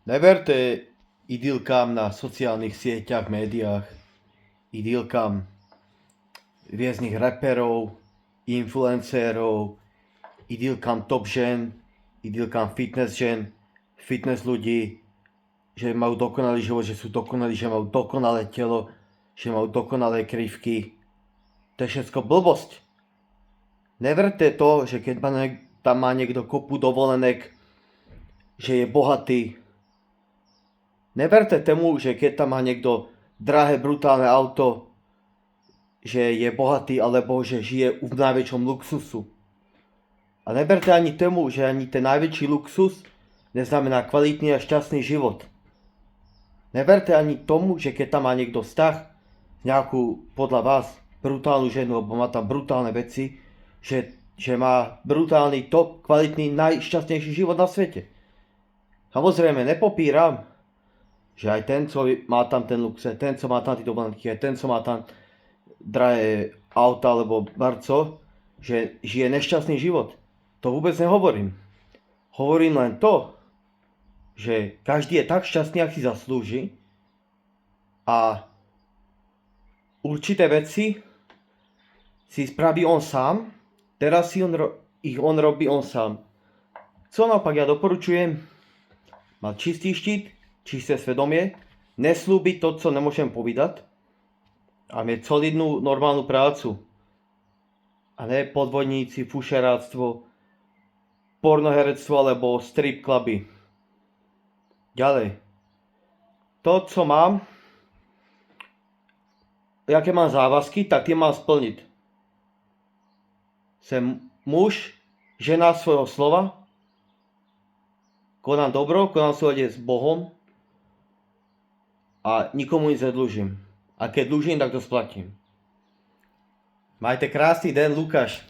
Neverte idylkám na sociálnych sieťach, médiách, idylkám rôznych reperov, influencérov, idylkám top žen, idylkám fitness žen, fitness ľudí, že majú dokonalý život, že sú dokonalí, že majú dokonalé telo, že majú dokonalé krivky. To je všetko blbosť. Neverte to, že keď tam má niekto kopu dovolenek, že je bohatý. Neverte tomu, že keď tam má niekto drahé, brutálne auto, že je bohatý alebo že žije v najväčšom luxusu. A neverte ani tomu, že ani ten najväčší luxus neznamená kvalitný a šťastný život. Neverte ani tomu, že keď tam má niekto vzťah s nejakú, podľa vás, brutálnu ženu, alebo má tam brutálne veci, že má brutálny, top, kvalitný, najšťastnejší život na svete. Samozrejme, nepopíram, že aj ten, co má tam ten luxe, ten, co má tam tí dovolenky, aj ten, co má tam drahé auta alebo barco, že žije nešťastný život. To vôbec nehovorím. Hovorím len to, že každý je tak šťastný, ak si zaslúži a určité veci si spraví on sám, teraz si ich on robí on sám. Co naopak ja doporučujem, mať čistý štít, čisté svedomie, neslúbiť to, co nemôžem povedať a mať solidnú, normálnu prácu. A ne podvodníci, fušeráctvo, pornoherectvo alebo strip cluby. Ďalej. To, co mám, jaké mám závazky, tak tie mám splniť. Som muž, žena svojho slova, konám dobro, konám súlade s Bohom a nikomu nic nedlúžim. A keď dlúžim, tak to splatím. Majte krásny den, Lukáš.